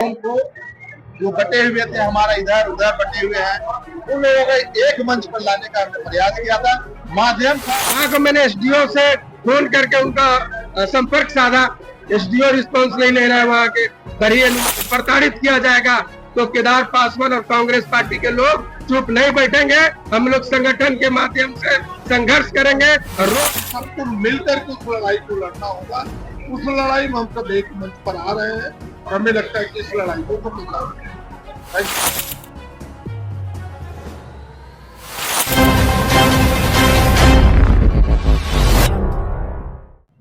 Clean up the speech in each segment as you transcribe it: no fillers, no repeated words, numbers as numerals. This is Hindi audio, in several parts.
को जो बटे हुए थे, हमारा इधर उधर बटे हुए हैं, उन लोगों को एक मंच पर लाने का हमने प्रयास किया था। माध्यम वहाँ को मैंने एसडीओ से फोन करके उनका संपर्क साधा। एसडीओ रिस्पॉन्स नहीं ले रहा है वहाँ के। करिए प्रताड़ित किया जाएगा तो केदार पासवान और कांग्रेस पार्टी के लोग चुप नहीं बैठेंगे। हम लोग संगठन के माध्यम से संघर्ष करेंगे और सबको मिलकर के उस लड़ाई को लड़ना होगा। उस लड़ाई में हम सब एक मंच पर आ रहे हैं और हमें लगता है कि इस लड़ाई को खत्म करना है।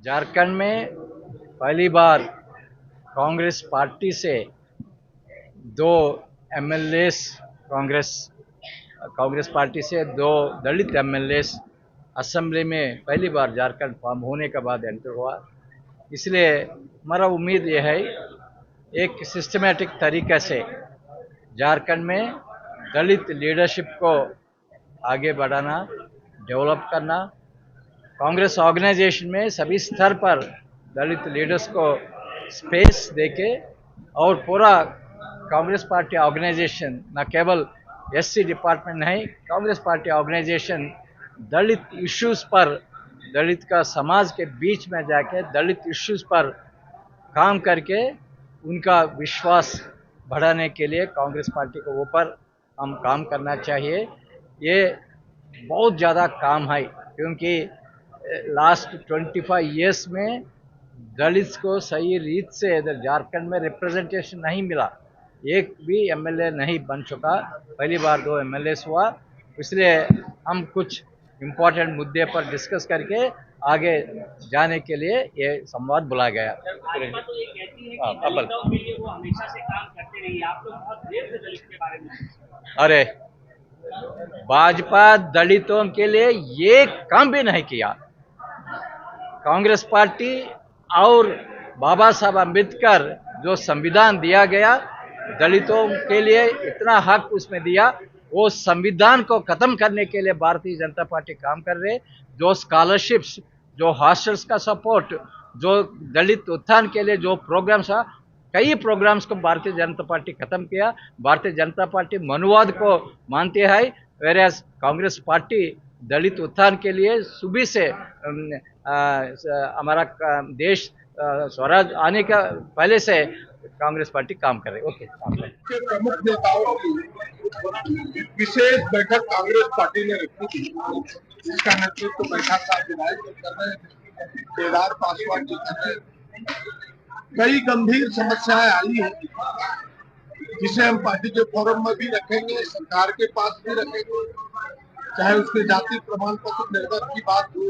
झारखंड में पहली बार कांग्रेस पार्टी से दो एमएलए कांग्रेस पार्टी से दो दलित एमएलए असेंबली में पहली बार झारखंड फॉर्म होने के बाद एंटर हुआ। इसलिए हमारा उम्मीद यह है एक सिस्टमेटिक तरीके से झारखंड में दलित लीडरशिप को आगे बढ़ाना, डेवलप करना, कांग्रेस ऑर्गेनाइजेशन में सभी स्तर पर दलित लीडर्स को स्पेस देके और पूरा कांग्रेस पार्टी ऑर्गेनाइजेशन न केवल एससी डिपार्टमेंट नहीं, कांग्रेस पार्टी ऑर्गेनाइजेशन दलित इश्यूज पर, दलित का समाज के बीच में जाके दलित इश्यूज पर काम करके उनका विश्वास बढ़ाने के लिए कांग्रेस पार्टी को ऊपर हम काम करना चाहिए। ये बहुत ज़्यादा काम है क्योंकि लास्ट 25 इयर्स में दलित को सही रीत से इधर झारखंड में रिप्रेजेंटेशन नहीं मिला। एक भी एमएलए नहीं बन चुका, पहली बार दो एमएलए हुआ। इसलिए हम कुछ इम्पोर्टेंट मुद्दे पर डिस्कस करके आगे जाने के लिए ये संवाद बुलाया गया। भाजपा तो ये कहती है कि दलितों के लिए वो हमेशा से काम करते रही। आप लोग बहुत देर से दलित के बारे में। अरे भाजपा दलितों के लिए ये काम भी नहीं किया। कांग्रेस पार्टी और बाबा साहब अम्बेडकर जो संविधान दिया गया दलितों के लिए इतना हक उसमें दिया, वो संविधान को खत्म करने के लिए भारतीय जनता पार्टी काम कर रहे। जो स्कॉलरशिप्स, जो हॉस्टल्स का सपोर्ट, जो दलित उत्थान के लिए जो प्रोग्राम्स है, कई प्रोग्राम्स को भारतीय जनता पार्टी खत्म किया। भारतीय जनता पार्टी मनुवाद को मानती है, वेरएज कांग्रेस पार्टी दलित उत्थान के लिए सुबह से हमारा देश स्वराज आने का पहले से कांग्रेस पार्टी काम कर रही है। ओके, प्रमुख नेताओं की विशेष बैठक कांग्रेस पार्टी ने रखी थी, जिसका नेतृत्व बैठा था विधायक कर रहे थे, केदार पासवान जी कर रहे थे। कई गंभीर समस्याएं आई हैं जिसे हम पार्टी के फोरम में भी रखेंगे, सरकार के पास भी रखेंगे। चाहे उसके जाति प्रमाण पत्र निर्गत की बात हो,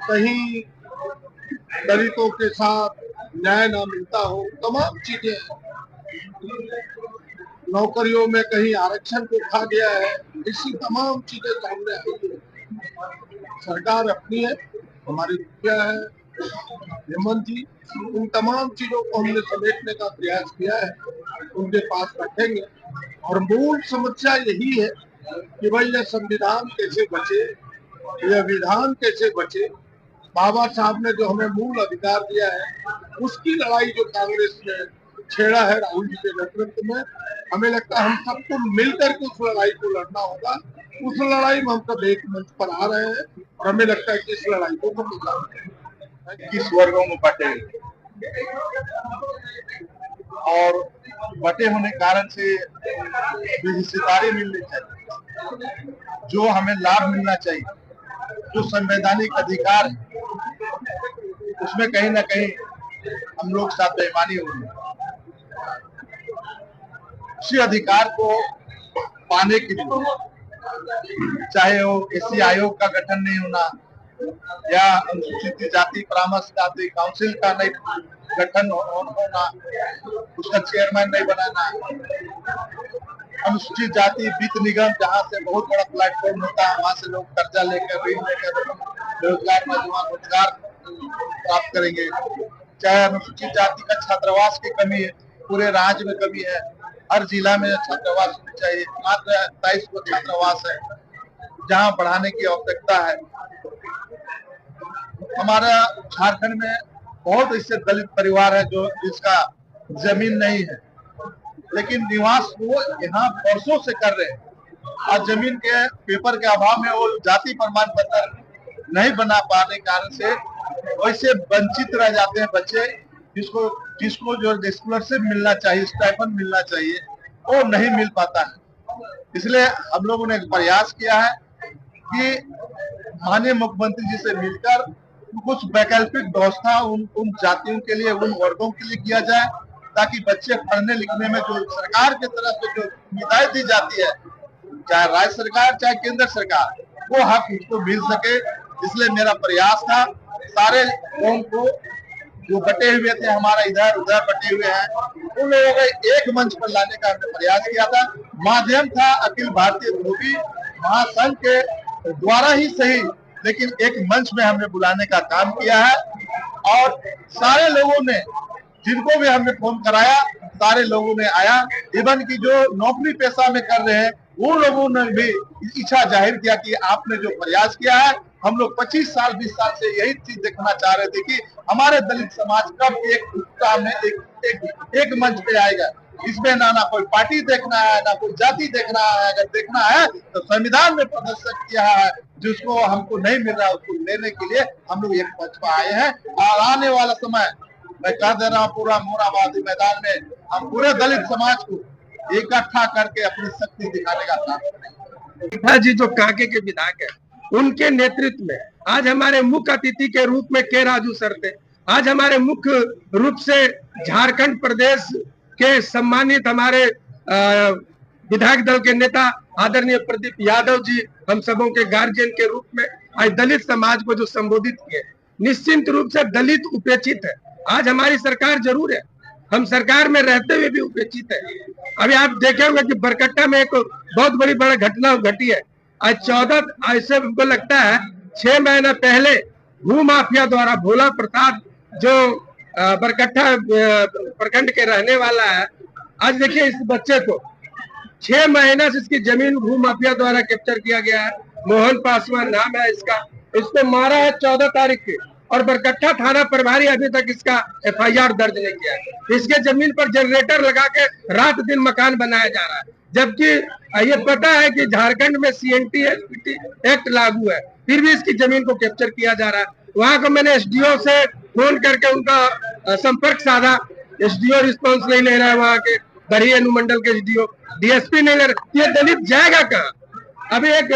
कहीं दलितों के साथ न्याय न मिलता हो, तमाम चीजें, नौकरियों में कहीं आरक्षण को खा गया है, ऐसी तमाम चीजें सामने आई है। सरकार अपनी है, हमारी मुखिया है हेमंत जी, उन तमाम चीजों को हमने समेटने का प्रयास किया है, उनके पास रखेंगे। और मूल समस्या यही है कि भाई यह संविधान कैसे बचे, यह विधान कैसे बचे। बाबा साहब ने जो हमें मूल अधिकार दिया है, उसकी लड़ाई जो कांग्रेस ने छेड़ा है राहुल जी के नेतृत्व में, हमें लगता है हम सबको मिलकर के उस लड़ाई को लड़ना होगा। उस लड़ाई में हम सब एक मंच पर आ रहे हैं और हमें लगता है कि इस लड़ाई को खत्म करना है। किस वर्गों में बटे और बटे होने के कारण से हिस्सेदारी मिलनी चाहिए, जो हमें लाभ मिलना चाहिए, जो संवैधानिक अधिकार है, उसमें कहीं ना कहीं हम लोग साथ बेईमानी हो रही है। उसी अधिकार को पाने के लिए, चाहे वो एससी आयोग का गठन नहीं होना या अनुसूचित जाति परामर्श जाति काउंसिल का नहीं गठन होना, उसका चेयरमैन नहीं बनाना, अनुसूचित जाति वित्त निगम जहाँ से बहुत बड़ा प्लेटफॉर्म होता है, वहां से लोग कर्जा लेकर ऋण लेकर बेरोजगार नौजवान रोजगार प्राप्त करेंगे। चाहे अनुसूचित जाति का छात्रावास की कमी है, पूरे राज्य में कमी है, हर जिला में छात्रावास होनी चाहिए। मात्र 27 को छात्रावास है, जहाँ बढ़ाने की आवश्यकता है। हमारा झारखंड में बहुत ऐसे दलित परिवार है जो जिसका जमीन नहीं है, लेकिन निवास वो यहाँ वर्षों से कर रहे हैं और जमीन के पेपर के अभाव में वो जाति प्रमाण पत्र नहीं बना पाने के कारण से वैसे वंचित रह जाते हैं बच्चे, जिसको जिसको जो स्कॉलरशिप मिलना चाहिए, स्टाइपेंड मिलना चाहिए, वो नहीं मिल पाता है। इसलिए हम लोगों ने प्रयास किया है कि माननीय मुख्यमंत्री जी से मिलकर कुछ वैकल्पिक व्यवस्था उन जातियों के लिए, उन वर्गों के लिए किया जाए, ताकि बच्चे पढ़ने लिखने में जो सरकार की तरफ से जो सुविधाएं दी जाती है, चाहे राज्य सरकार चाहे केंद्र सरकार, वो हक उसको मिल सके। इसलिए मेरा प्रयास था सारे कौम को जो बटे हुए थे, हमारा इधर उधर बटे हुए हैं, उन लोगों को एक मंच पर लाने का हमने प्रयास किया था। माध्यम था अखिल भारतीय धोबी महासंघ के द्वारा ही सही, लेकिन एक मंच में हमने बुलाने का काम किया है और सारे लोगों ने, जिनको भी हमने फोन कराया, सारे लोगों ने आया। इवन की जो नौकरी पेशा में कर रहे हैं, उन लोगों ने भी इच्छा जाहिर किया कि आपने जो प्रयास किया है, हम लोग 25 साल 20 साल से यही चीज देखना चाह रहे थे कि हमारे दलित समाज कब एक मंच पे आएगा। इसमें ना कोई पार्टी देखना है, ना कोई जाति देखना है। अगर देखना है तो संविधान में प्रदर्शित किया है, जिसको हमको नहीं मिल रहा उसको लेने के लिए हम लोग एक मंच पर आए हैं। और आने वाला समय मैं कह दे रहा हूँ, पूरा मोराबादी मैदान में हम पूरे दलित समाज को इकट्ठा करके अपनी शक्ति दिखाने का काम करेंगे। जी जो कांके के विधायक है, उनके नेतृत्व में आज हमारे मुख्य अतिथि के रूप में के राजू सर थे। आज हमारे मुख्य रूप से झारखंड प्रदेश के सम्मानित हमारे विधायक दल के नेता आदरणीय प्रदीप यादव जी हम सबों के गार्जियन के रूप में आज दलित समाज को जो संबोधित किए। निश्चित रूप से दलित उपेक्षित है। आज हमारी सरकार जरूर है, हम सरकार में रहते हुए भी उपेक्षित है। अभी आप देखे होंगे कि बरकट्टा में एक बहुत बड़ी घटना घटी है। आज 14 ऐसे हमको लगता है 6 महीना पहले भू माफिया द्वारा भोला प्रसाद जो बरकट्टा प्रखंड के रहने वाला है, आज देखिए इस बच्चे को 6 महीना से इसकी जमीन भू माफिया द्वारा कैप्चर किया गया है। मोहन पासवान नाम है इसका, इसको मारा है 14 तारीख की और बरकट्टा थाना प्रभारी अभी तक इसका FIR दर्ज नहीं किया है। इसके जमीन पर जनरेटर लगा के रात दिन मकान बनाया जा रहा है, जबकि ये पता है कि झारखंड में CNT एक्ट लागू है, फिर भी इसकी जमीन को कैप्चर किया जा रहा है। वहां को मैंने SDO से फोन करके उनका संपर्क साधा, SDO रिस्पॉन्स नहीं ले रहा है। वहां के बरही अनुमंडल के SDO, DSP नहीं ले रहे। ये दलित जाएगा कहाँ? अभी एक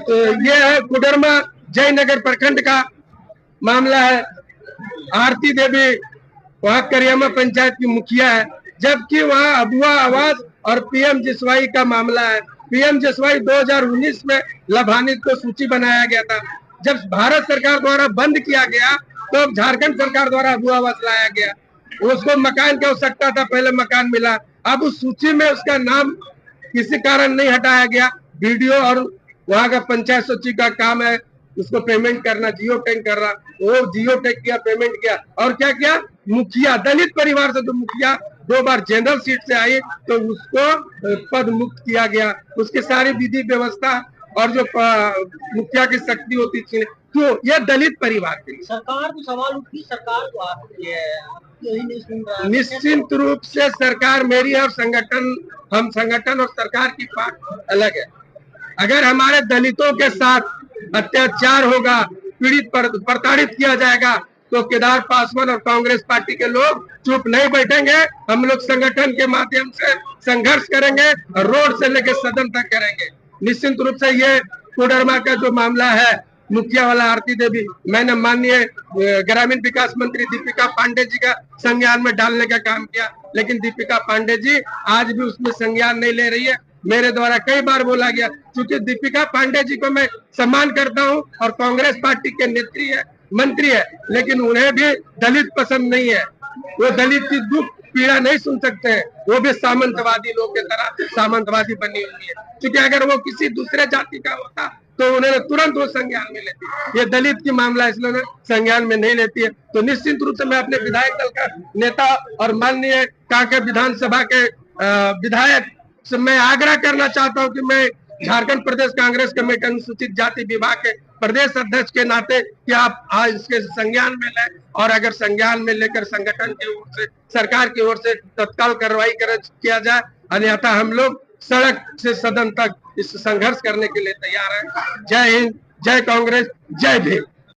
तो ये है कोडरमा जयनगर प्रखंड का मामला है। आरती देवी वहाँ करियामा पंचायत की मुखिया है, जबकि वहाँ अबुआ आवास और PM जसवाई का मामला है। PM जसवाई 2019 में लाभान्वित को सूची बनाया गया था। जब भारत सरकार द्वारा बंद किया गया तो झारखंड सरकार द्वारा अबुआ आवास लाया गया। उसको मकान की आवश्यकता था, पहले मकान मिला, अब उस सूची में उसका नाम किसी कारण नहीं हटाया गया। BDO और वहाँ का पंचायत सचिव का काम है उसको पेमेंट करना, जियो टैग कर रहा, वो जियो टैग किया, पेमेंट किया और क्या किया, मुखिया दलित परिवार से जो मुखिया 2 बार जनरल सीट से आई तो उसको पद मुक्त किया गया। उसकी सारी विधि व्यवस्था और जो मुखिया की शक्ति होती थी, तो यह दलित परिवार के लिए सरकार को सवाल उठी, सरकार को आप यही नहीं सुन रहा। निश्चित रूप से सरकार मेरी और संगठन, हम संगठन और सरकार की बात अलग है। अगर हमारे दलितों के साथ अत्याचार होगा, पीड़ित प्रताड़ित किया जाएगा, तो केदार पासवान और कांग्रेस पार्टी के लोग चुप नहीं बैठेंगे। हम लोग संगठन के माध्यम से संघर्ष करेंगे और रोड से लेकर सदन तक करेंगे। निश्चित रूप से ये कोडरमा का जो मामला है मुखिया वाला आरती देवी, मैंने माननीय ग्रामीण विकास मंत्री दीपिका पांडे जी का संज्ञान में डालने का काम किया, लेकिन दीपिका पांडे जी आज भी उसमें संज्ञान नहीं ले रही है। मेरे द्वारा कई बार बोला गया, क्योंकि दीपिका पांडे जी को मैं सम्मान करता हूं और कांग्रेस पार्टी के नेत्री है, मंत्री है, लेकिन उन्हें भी दलित पसंद नहीं है। वो दलित की दुख पीड़ा नहीं सुन सकते हैं। वो भी सामंतवादी लोग की तरह सामंतवादी बनी हुई है, क्योंकि अगर वो किसी दूसरे जाति का होता तो उन्हें तुरंत वो संज्ञान में लेती। ये दलित की मामला इसलिए संज्ञान में नहीं लेती है। तो निश्चित रूप से मैं अपने विधायक दल का नेता और माननीय कांके विधानसभा के विधायक से मैं आग्रह करना चाहता हूं कि मैं झारखंड प्रदेश कांग्रेस कमेटी अनुसूचित जाति विभाग के प्रदेश अध्यक्ष के नाते कि आप आज इसके संज्ञान में लें, और अगर संज्ञान में लेकर संगठन की ओर से, सरकार की ओर से तत्काल कार्रवाई किया जाए, अन्यथा हम लोग सड़क से सदन तक इस संघर्ष करने के लिए तैयार हैं। जय हिंद, जय कांग्रेस, जय भीम।